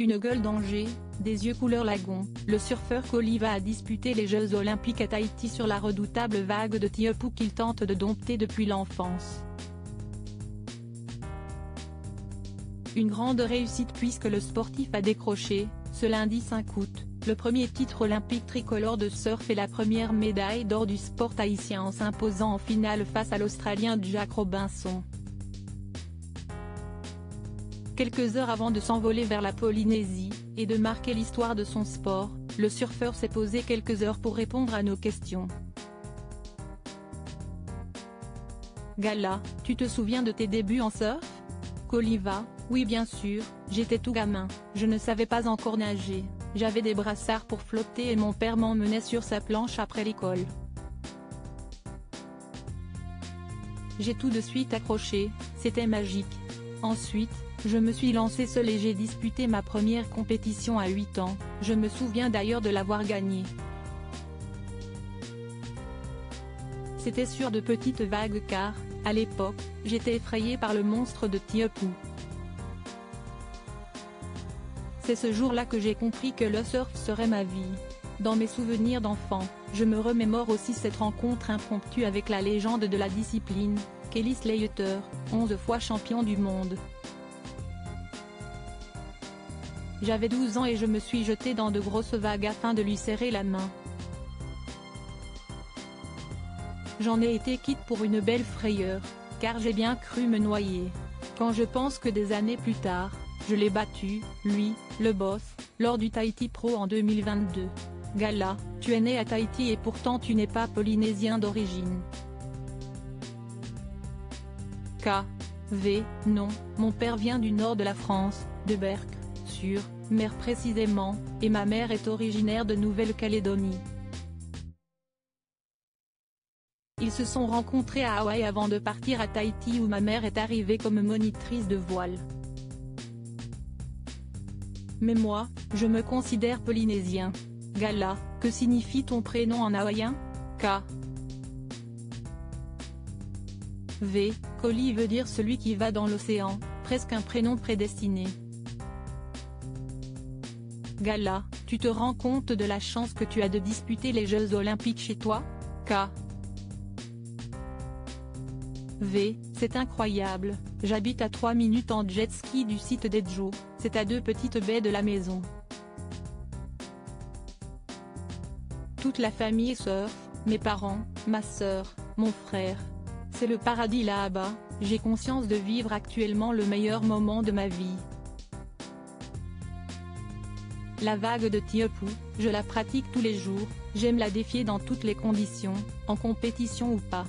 Une gueule d'Angers, des yeux couleur lagon, le surfeur Koliva a disputé les Jeux Olympiques à Tahiti sur la redoutable vague de Teahupo'o qu'il tente de dompter depuis l'enfance. Une grande réussite puisque le sportif a décroché, ce lundi 5 août, le premier titre olympique tricolore de surf et la première médaille d'or du sport tahitien en s'imposant en finale face à l'Australien Jack Robinson. Quelques heures avant de s'envoler vers la Polynésie, et de marquer l'histoire de son sport, le surfeur s'est posé quelques heures pour répondre à nos questions. Gala, tu te souviens de tes débuts en surf? Koliva, oui bien sûr, j'étais tout gamin, je ne savais pas encore nager, j'avais des brassards pour flotter et mon père m'emmenait sur sa planche après l'école. J'ai tout de suite accroché, c'était magique. Ensuite, je me suis lancé seul et j'ai disputé ma première compétition à 8 ans, je me souviens d'ailleurs de l'avoir gagnée. C'était sur de petites vagues car, à l'époque, j'étais effrayé par le monstre de Teahupo'o. C'est ce jour-là que j'ai compris que le surf serait ma vie. Dans mes souvenirs d'enfant, je me remémore aussi cette rencontre impromptue avec la légende de la discipline, Kelly Slater, 11 fois champion du monde. J'avais 12 ans et je me suis jeté dans de grosses vagues afin de lui serrer la main. J'en ai été quitte pour une belle frayeur, car j'ai bien cru me noyer. Quand je pense que des années plus tard, je l'ai battu, lui, le boss, lors du Tahiti Pro en 2022. Gala, tu es né à Tahiti et pourtant tu n'es pas polynésien d'origine. Non, mon père vient du nord de la France, de Berck, sur mer précisément, et ma mère est originaire de Nouvelle-Calédonie. Ils se sont rencontrés à Hawaï avant de partir à Tahiti où ma mère est arrivée comme monitrice de voile. Mais moi, je me considère polynésien. Gala, que signifie ton prénom en hawaïen? Koli veut dire celui qui va dans l'océan, presque un prénom prédestiné. Gala, tu te rends compte de la chance que tu as de disputer les Jeux Olympiques chez toi? C'est incroyable, j'habite à 3 minutes en jet ski du site d'Edjo, c'est à 2 petites baies de la maison. Toute la famille surfe, mes parents, ma sœur, mon frère. C'est le paradis là-bas, j'ai conscience de vivre actuellement le meilleur moment de ma vie. La vague de Teahupo'o, je la pratique tous les jours, j'aime la défier dans toutes les conditions, en compétition ou pas.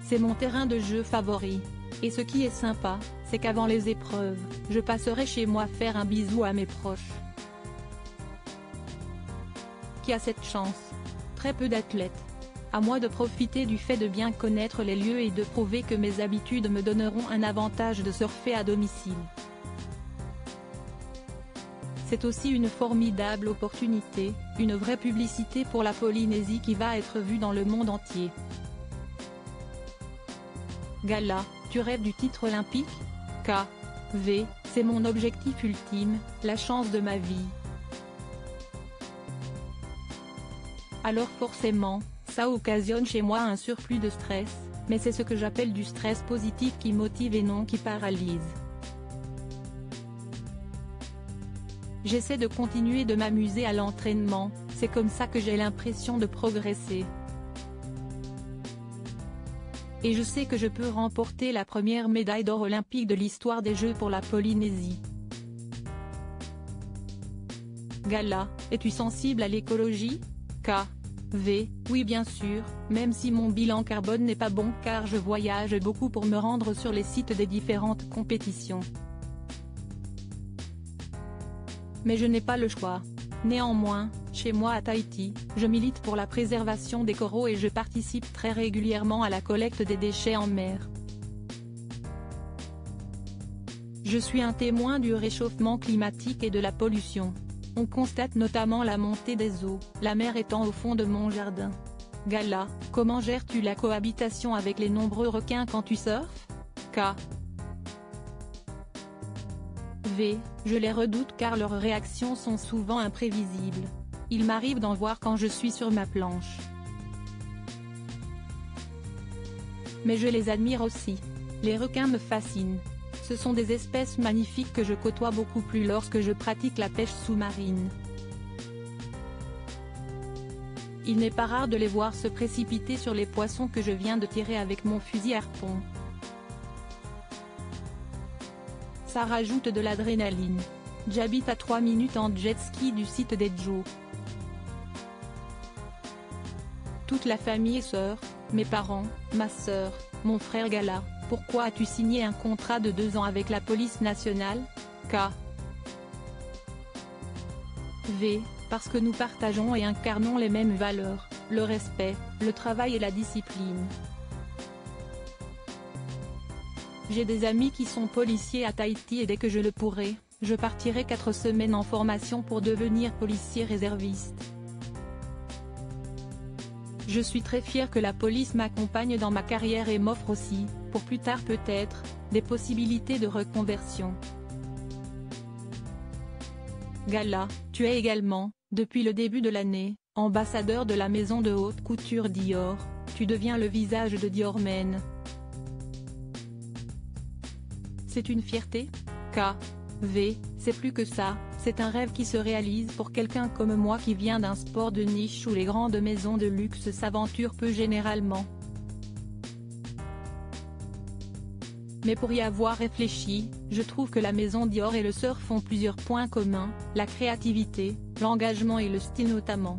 C'est mon terrain de jeu favori. Et ce qui est sympa, c'est qu'avant les épreuves, je passerai chez moi faire un bisou à mes proches. Qui a cette chance? Très peu d'athlètes. À moi de profiter du fait de bien connaître les lieux et de prouver que mes habitudes me donneront un avantage de surfer à domicile. C'est aussi une formidable opportunité, une vraie publicité pour la Polynésie qui va être vue dans le monde entier. Gala, tu rêves du titre olympique? C'est mon objectif ultime, la chance de ma vie. Alors forcément, ça occasionne chez moi un surplus de stress, mais c'est ce que j'appelle du stress positif qui motive et non qui paralyse. J'essaie de continuer de m'amuser à l'entraînement, c'est comme ça que j'ai l'impression de progresser. Et je sais que je peux remporter la première médaille d'or olympique de l'histoire des Jeux pour la Polynésie. Gala, es-tu sensible à l'écologie? Oui bien sûr, même si mon bilan carbone n'est pas bon car je voyage beaucoup pour me rendre sur les sites des différentes compétitions. Mais je n'ai pas le choix. Néanmoins, chez moi à Tahiti, je milite pour la préservation des coraux et je participe très régulièrement à la collecte des déchets en mer. Je suis un témoin du réchauffement climatique et de la pollution. On constate notamment la montée des eaux, la mer étant au fond de mon jardin. Gala, comment gères-tu la cohabitation avec les nombreux requins quand tu surfes? V, je les redoute car leurs réactions sont souvent imprévisibles. Il m'arrive d'en voir quand je suis sur ma planche. Mais je les admire aussi. Les requins me fascinent. Ce sont des espèces magnifiques que je côtoie beaucoup plus lorsque je pratique la pêche sous-marine. Il n'est pas rare de les voir se précipiter sur les poissons que je viens de tirer avec mon fusil harpon. Ça rajoute de l'adrénaline. J'habite à 3 minutes en jet ski du site d'Edjo. Toute la famille est sœur, mes parents, ma sœur, mon frère Gala. Pourquoi as-tu signé un contrat de 2 ans avec la police nationale, K. V, parce que nous partageons et incarnons les mêmes valeurs, le respect, le travail et la discipline. J'ai des amis qui sont policiers à Tahiti et dès que je le pourrai, je partirai 4 semaines en formation pour devenir policier réserviste. Je suis très fier que la police m'accompagne dans ma carrière et m'offre aussi, pour plus tard peut-être, des possibilités de reconversion. Gala, tu es également, depuis le début de l'année, ambassadeur de la maison de haute couture Dior, tu deviens le visage de Dior Men. C'est une fierté, K. V, c'est plus que ça, c'est un rêve qui se réalise pour quelqu'un comme moi qui vient d'un sport de niche où les grandes maisons de luxe s'aventurent peu généralement. Mais pour y avoir réfléchi, je trouve que la maison Dior et le surf ont plusieurs points communs, la créativité, l'engagement et le style notamment.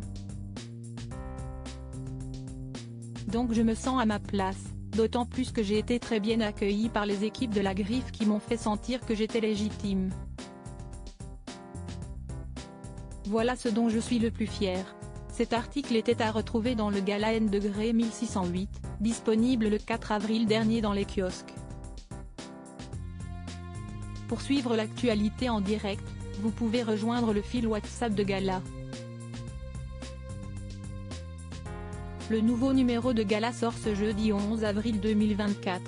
Donc je me sens à ma place, d'autant plus que j'ai été très bien accueilli par les équipes de la Griffe qui m'ont fait sentir que j'étais légitime. Voilà ce dont je suis le plus fier. Cet article était à retrouver dans le Gala N degré 1608, disponible le 4 avril dernier dans les kiosques. Pour suivre l'actualité en direct, vous pouvez rejoindre le fil WhatsApp de Gala. Le nouveau numéro de Gala sort ce jeudi 11 avril 2024.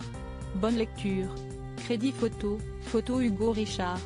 Bonne lecture. Crédit photo, photo Hugo Richard.